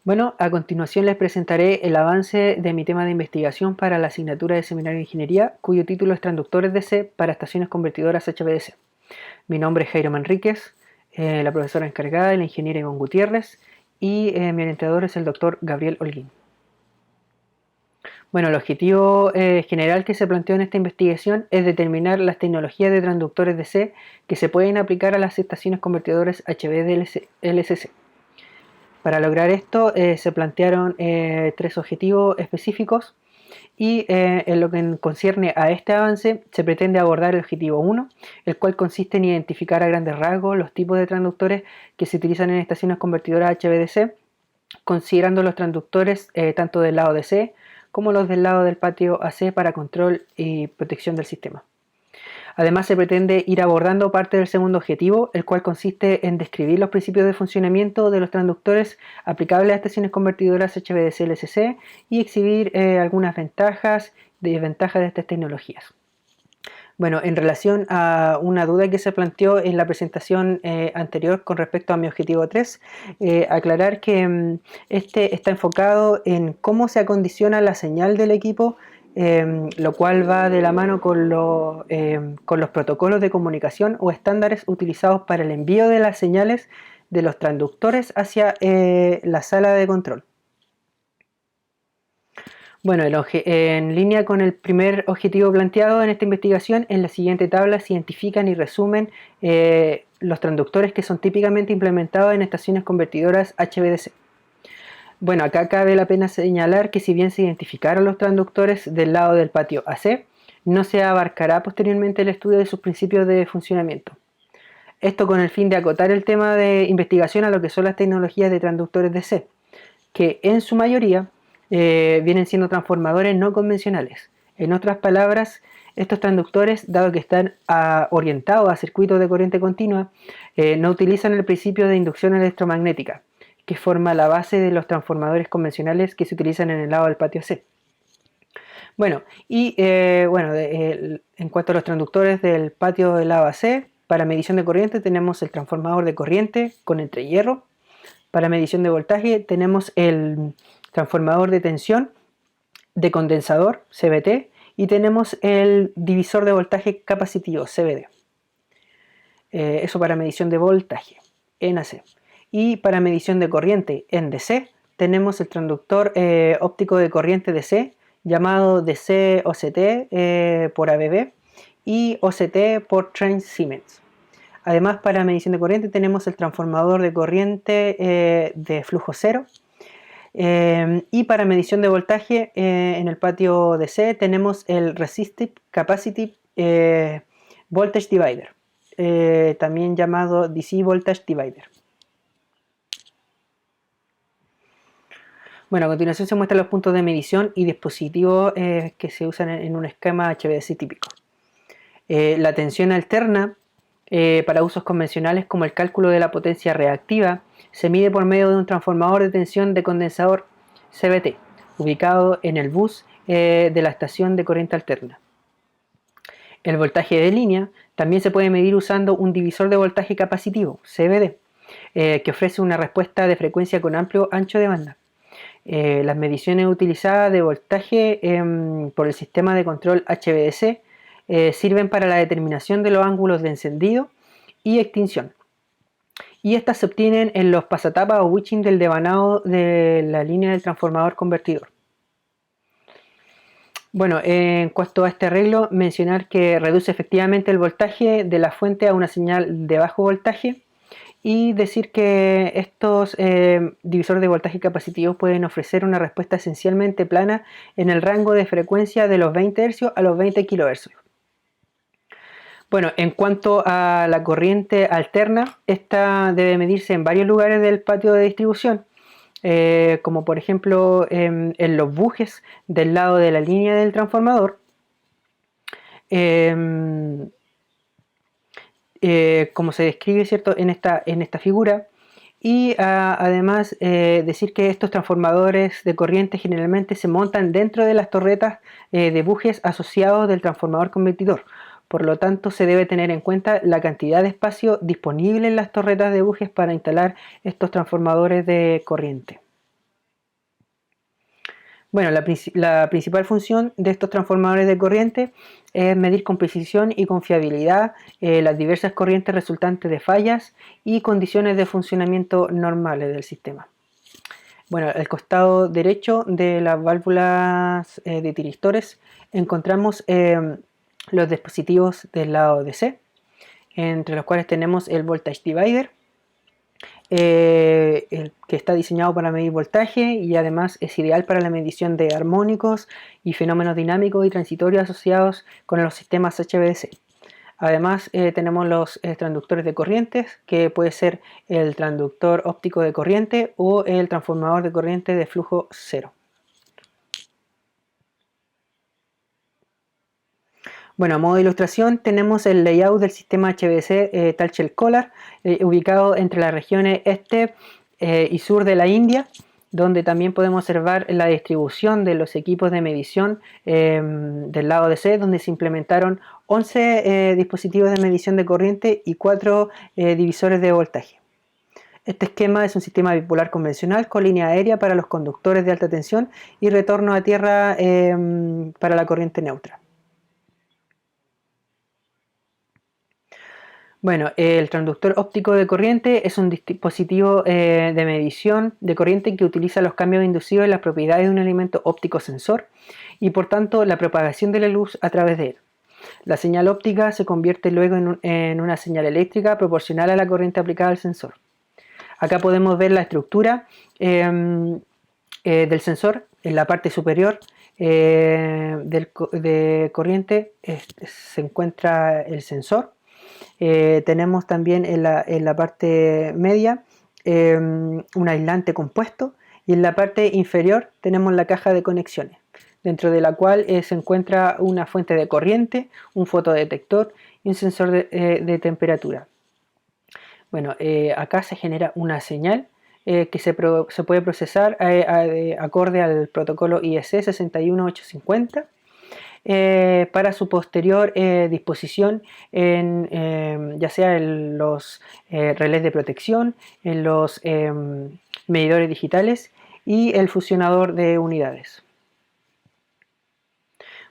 Bueno, a continuación les presentaré el avance de mi tema de investigación para la asignatura de Seminario de Ingeniería, cuyo título es Transductores DC para estaciones convertidoras HVDC. Mi nombre es Jairo Manríquez, la profesora encargada es la ingeniera Ivonne Gutiérrez y mi orientador es el doctor Gabriel Holguín. Bueno, el objetivo general que se planteó en esta investigación es determinar las tecnologías de transductores DC que se pueden aplicar a las estaciones convertidoras HVDC. Para lograr esto se plantearon tres objetivos específicos y en lo que concierne a este avance se pretende abordar el objetivo 1, el cual consiste en identificar a grandes rasgos los tipos de transductores que se utilizan en estaciones convertidoras HVDC, considerando los transductores tanto del lado DC como los del lado del patio AC para control y protección del sistema. Además se pretende ir abordando parte del segundo objetivo, el cual consiste en describir los principios de funcionamiento de los transductores aplicables a estaciones convertidoras HVDC-LCC y exhibir algunas ventajas y desventajas de estas tecnologías. Bueno, en relación a una duda que se planteó en la presentación anterior con respecto a mi objetivo 3, aclarar que este está enfocado en cómo se acondiciona la señal del equipo, lo cual va de la mano con los protocolos de comunicación o estándares utilizados para el envío de las señales de los transductores hacia la sala de control. Bueno, en línea con el primer objetivo planteado en esta investigación, en la siguiente tabla se identifican y resumen los transductores que son típicamente implementados en estaciones convertidoras HVDC. Bueno, acá cabe la pena señalar que si bien se identificaron los transductores del lado del patio AC, no se abarcará posteriormente el estudio de sus principios de funcionamiento. Esto con el fin de acotar el tema de investigación a lo que son las tecnologías de transductores DC, que en su mayoría vienen siendo transformadores no convencionales. En otras palabras, estos transductores, dado que están orientados a circuitos de corriente continua, no utilizan el principio de inducción electromagnética, que forma la base de los transformadores convencionales que se utilizan en el lado del patio C. Bueno, en cuanto a los transductores del patio del lado AC, para medición de corriente tenemos el transformador de corriente con entrehierro. Para medición de voltaje tenemos el transformador de tensión de condensador, CVT, y tenemos el divisor de voltaje capacitivo, CVD. Eso para medición de voltaje en AC. Y para medición de corriente en DC tenemos el transductor óptico de corriente DC llamado DC OCT por ABB y OCT por Trane Siemens. Además, para medición de corriente tenemos el transformador de corriente de flujo cero. Y para medición de voltaje en el patio DC tenemos el Resistive Capacitive Voltage Divider, también llamado DC Voltage Divider. Bueno, a continuación se muestran los puntos de medición y dispositivos que se usan en un esquema HVDC típico. La tensión alterna para usos convencionales como el cálculo de la potencia reactiva se mide por medio de un transformador de tensión de condensador CVT ubicado en el bus de la estación de corriente alterna. El voltaje de línea también se puede medir usando un divisor de voltaje capacitivo CVD que ofrece una respuesta de frecuencia con amplio ancho de banda. Las mediciones utilizadas de voltaje por el sistema de control HVDC sirven para la determinación de los ángulos de encendido y extinción. Y estas se obtienen en los pasatapas o witching del devanado de la línea del transformador convertidor. Bueno, en cuanto a este arreglo, mencionar que reduce efectivamente el voltaje de la fuente a una señal de bajo voltaje y decir que estos divisores de voltaje capacitivos pueden ofrecer una respuesta esencialmente plana en el rango de frecuencia de los 20 Hz a los 20 kHz. Bueno, en cuanto a la corriente alterna, esta debe medirse en varios lugares del patio de distribución, como por ejemplo en los bujes del lado de la línea del transformador, como se describe, ¿cierto?, en esta figura. Y además decir que estos transformadores de corriente generalmente se montan dentro de las torretas de bujes asociados del transformador convertidor. Por lo tanto, se debe tener en cuenta la cantidad de espacio disponible en las torretas de bujes para instalar estos transformadores de corriente. Bueno, la principal función de estos transformadores de corriente es medir con precisión y con fiabilidad las diversas corrientes resultantes de fallas y condiciones de funcionamiento normales del sistema. Bueno, al costado derecho de las válvulas de tiristores encontramos los dispositivos del lado DC, entre los cuales tenemos el Voltage Divider, que está diseñado para medir voltaje y además es ideal para la medición de armónicos y fenómenos dinámicos y transitorios asociados con los sistemas HVDC. Además tenemos los transductores de corrientes, que puede ser el transductor óptico de corriente o el transformador de corriente de flujo cero. Bueno, a modo de ilustración tenemos el layout del sistema HVDC Talchel Collar, ubicado entre las regiones este y sur de la India, donde también podemos observar la distribución de los equipos de medición del lado DC, donde se implementaron 11 dispositivos de medición de corriente y 4 divisores de voltaje. Este esquema es un sistema bipolar convencional con línea aérea para los conductores de alta tensión y retorno a tierra para la corriente neutra. Bueno, el transductor óptico de corriente es un dispositivo de medición de corriente que utiliza los cambios inducidos en las propiedades de un elemento óptico sensor y por tanto la propagación de la luz a través de él. La señal óptica se convierte luego en una señal eléctrica proporcional a la corriente aplicada al sensor. Acá podemos ver la estructura del sensor. En la parte superior de corriente se encuentra el sensor. Tenemos también en la parte media un aislante compuesto y en la parte inferior tenemos la caja de conexiones, dentro de la cual se encuentra una fuente de corriente, un fotodetector y un sensor de temperatura. Bueno, acá se genera una señal que se puede procesar acorde al protocolo IEC 61850. Para su posterior disposición ya sea en los relés de protección, en los medidores digitales y el fusionador de unidades.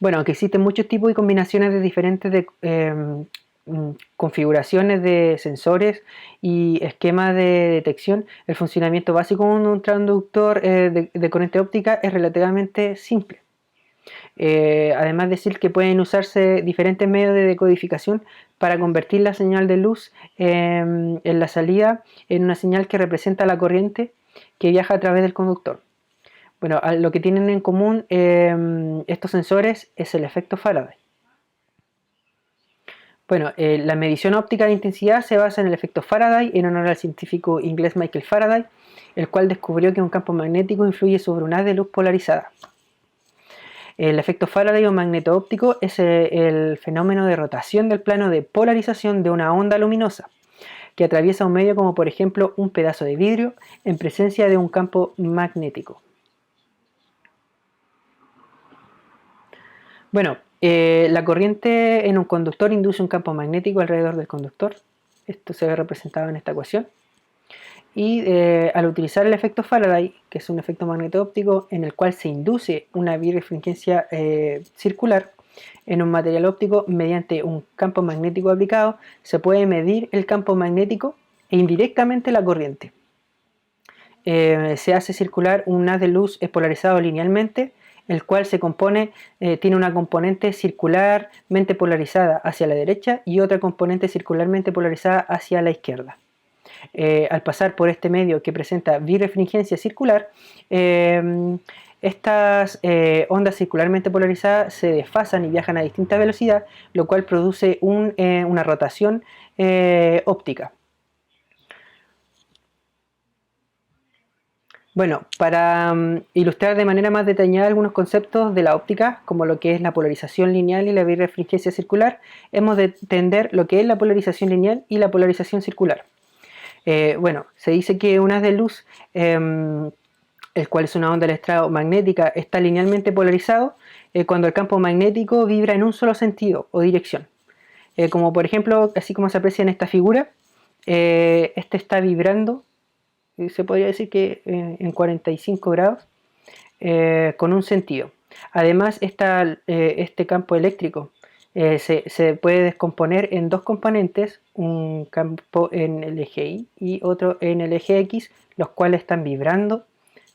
Bueno, aunque existen muchos tipos y combinaciones de diferentes configuraciones de sensores y esquemas de detección, el funcionamiento básico de un transductor de corriente óptica es relativamente simple. Además decir que pueden usarse diferentes medios de decodificación para convertir la señal de luz en la salida en una señal que representa la corriente que viaja a través del conductor. Bueno, lo que tienen en común estos sensores es el efecto Faraday. Bueno, la medición óptica de intensidad se basa en el efecto Faraday en honor al científico inglés Michael Faraday, el cual descubrió que un campo magnético influye sobre un haz de luz polarizada. El efecto Faraday o magneto óptico es el fenómeno de rotación del plano de polarización de una onda luminosa que atraviesa un medio como por ejemplo un pedazo de vidrio en presencia de un campo magnético. Bueno, la corriente en un conductor induce un campo magnético alrededor del conductor. Esto se ve representado en esta ecuación. Y al utilizar el efecto Faraday, que es un efecto magneto-óptico en el cual se induce una birefringencia circular en un material óptico mediante un campo magnético aplicado, se puede medir el campo magnético e indirectamente la corriente. Se hace circular un haz de luz polarizado linealmente, el cual tiene una componente circularmente polarizada hacia la derecha y otra componente circularmente polarizada hacia la izquierda. Al pasar por este medio que presenta birefringencia circular, estas ondas circularmente polarizadas se desfasan y viajan a distinta velocidad, lo cual produce una rotación óptica. Bueno, para ilustrar de manera más detallada algunos conceptos de la óptica, como lo que es la polarización lineal y la birefringencia circular, hemos de entender lo que es la polarización lineal y la polarización circular. Bueno, se dice que un haz de luz, el cual es una onda electromagnética, está linealmente polarizado cuando el campo magnético vibra en un solo sentido o dirección. Como por ejemplo, así como se aprecia en esta figura, este está vibrando, se podría decir que en 45 grados, con un sentido. Además, este campo eléctrico se puede descomponer en dos componentes, un campo en el eje Y y otro en el eje X, los cuales están vibrando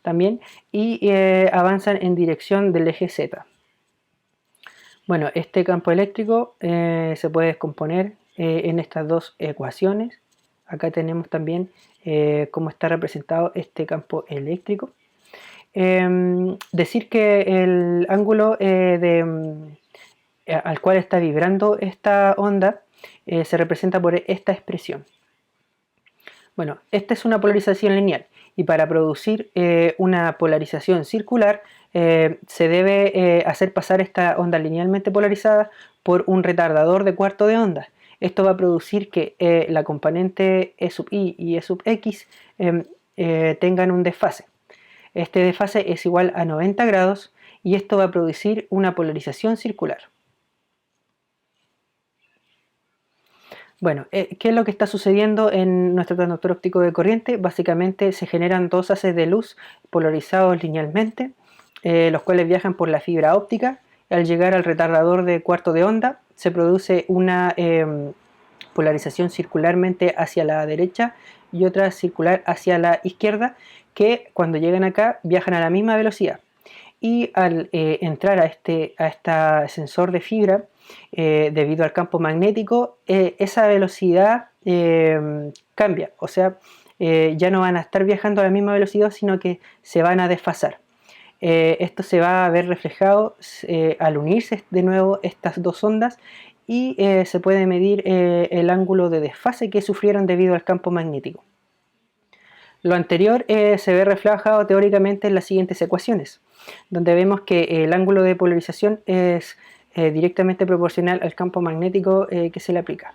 también y avanzan en dirección del eje Z. Bueno, este campo eléctrico se puede descomponer en estas dos ecuaciones. Acá tenemos también cómo está representado este campo eléctrico. Decir que el ángulo al cual está vibrando esta onda se representa por esta expresión. Bueno, esta es una polarización lineal y para producir una polarización circular se debe hacer pasar esta onda linealmente polarizada por un retardador de cuarto de onda. Esto va a producir que la componente E sub i y E sub x tengan un desfase. Este desfase es igual a 90 grados y esto va a producir una polarización circular. Bueno, ¿qué es lo que está sucediendo en nuestro transductor óptico de corriente? Básicamente se generan dos haces de luz polarizados linealmente, los cuales viajan por la fibra óptica. Al llegar al retardador de cuarto de onda, se produce una polarización circularmente hacia la derecha y otra circular hacia la izquierda, que cuando llegan acá viajan a la misma velocidad. Y al entrar a este sensor de fibra, debido al campo magnético, esa velocidad cambia, o sea, ya no van a estar viajando a la misma velocidad, sino que se van a desfasar. Esto se va a ver reflejado al unirse de nuevo estas dos ondas y se puede medir el ángulo de desfase que sufrieron debido al campo magnético. Lo anterior se ve reflejado teóricamente en las siguientes ecuaciones, donde vemos que el ángulo de polarización es directamente proporcional al campo magnético que se le aplica.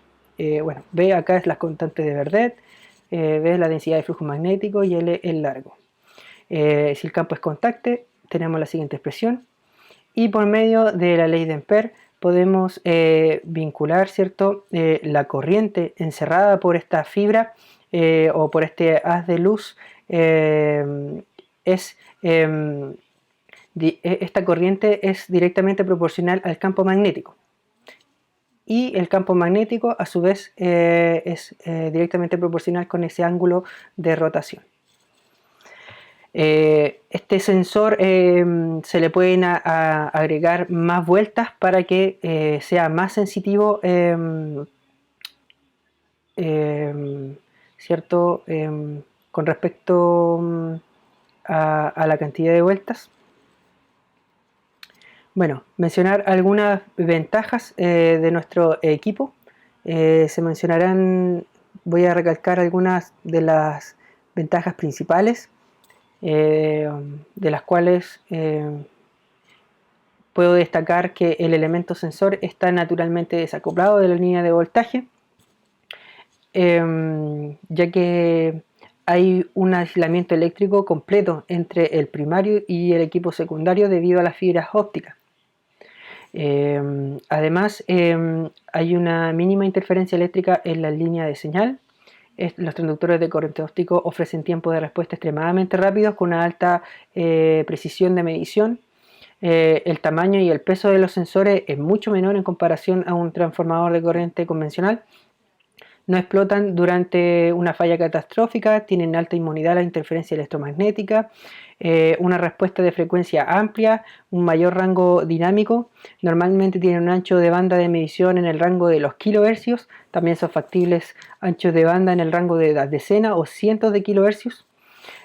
Bueno, B acá es la constante de Verdet, B es la densidad de flujo magnético y L el largo. Si el campo es constante, tenemos la siguiente expresión, y por medio de la ley de Ampère podemos vincular, ¿cierto?, la corriente encerrada por esta fibra o por este haz de luz. Esta corriente es directamente proporcional al campo magnético, y el campo magnético a su vez es directamente proporcional con ese ángulo de rotación. Este sensor se le pueden agregar más vueltas para que sea más sensitivo, ¿cierto?, con respecto a la cantidad de vueltas. Bueno, mencionar algunas ventajas de nuestro equipo. Se mencionarán, voy a recalcar algunas de las ventajas principales, de las cuales puedo destacar que el elemento sensor está naturalmente desacoplado de la línea de voltaje, ya que hay un aislamiento eléctrico completo entre el primario y el equipo secundario debido a las fibras ópticas. Además, hay una mínima interferencia eléctrica en la línea de señal. Los transductores de corriente óptico ofrecen tiempos de respuesta extremadamente rápidos con una alta precisión de medición. El tamaño y el peso de los sensores es mucho menor en comparación a un transformador de corriente convencional. No explotan durante una falla catastrófica, tienen alta inmunidad a la interferencia electromagnética, una respuesta de frecuencia amplia, un mayor rango dinámico. Normalmente tienen un ancho de banda de medición en el rango de los kilohercios. También son factibles anchos de banda en el rango de las decenas o cientos de kilohercios.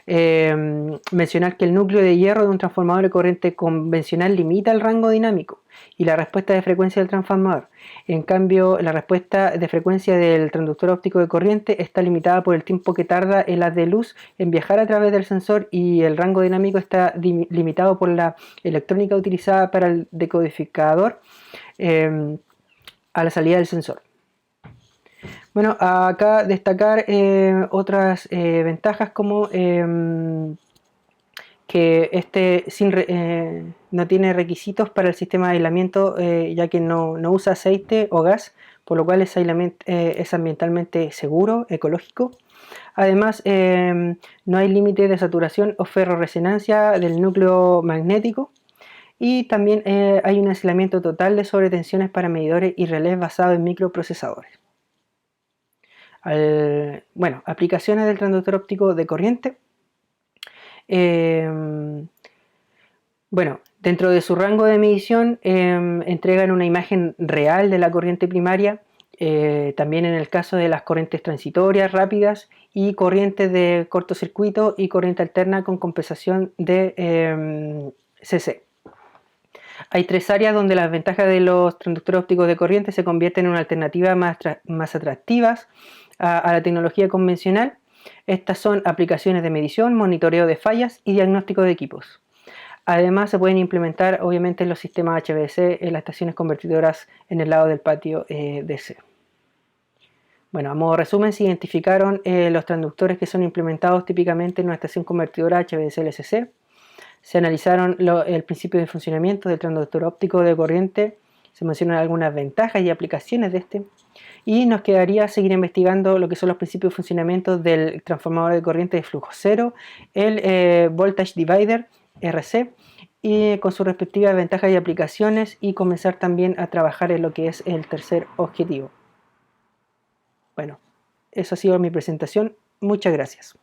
Mencionar que el núcleo de hierro de un transformador de corriente convencional limita el rango dinámico y la respuesta de frecuencia del transformador. En cambio, la respuesta de frecuencia del transductor óptico de corriente está limitada por el tiempo que tarda el haz de luz en viajar a través del sensor, y el rango dinámico está limitado por la electrónica utilizada para el decodificador a la salida del sensor. Bueno, acá destacar otras ventajas, como que no tiene requisitos para el sistema de aislamiento, ya que no usa aceite o gas, por lo cual es ambientalmente seguro, ecológico. Además, no hay límite de saturación o ferrorresonancia del núcleo magnético. Y también hay un aislamiento total de sobretensiones para medidores y relés basado en microprocesadores. Bueno, aplicaciones del transductor óptico de corriente. Bueno, dentro de su rango de medición entregan una imagen real de la corriente primaria, también en el caso de las corrientes transitorias rápidas y corrientes de cortocircuito y corriente alterna con compensación de CC. Hay tres áreas donde las ventajas de los transductores ópticos de corriente se convierten en una alternativa más atractivas a la tecnología convencional. Estas son aplicaciones de medición, monitoreo de fallas y diagnóstico de equipos. Además, se pueden implementar obviamente los sistemas HVDC en las estaciones convertidoras en el lado del patio DC. Bueno, a modo de resumen, se identificaron los transductores que son implementados típicamente en una estación convertidora HVDC-LSC. Se analizaron el principio de funcionamiento del transductor óptico de corriente. Se mencionan algunas ventajas y aplicaciones de este. Y nos quedaría seguir investigando lo que son los principios de funcionamiento del transformador de corriente de flujo cero, el Voltage Divider, RC, y con sus respectivas ventajas y aplicaciones, y comenzar también a trabajar en lo que es el tercer objetivo. Bueno, eso ha sido mi presentación. Muchas gracias.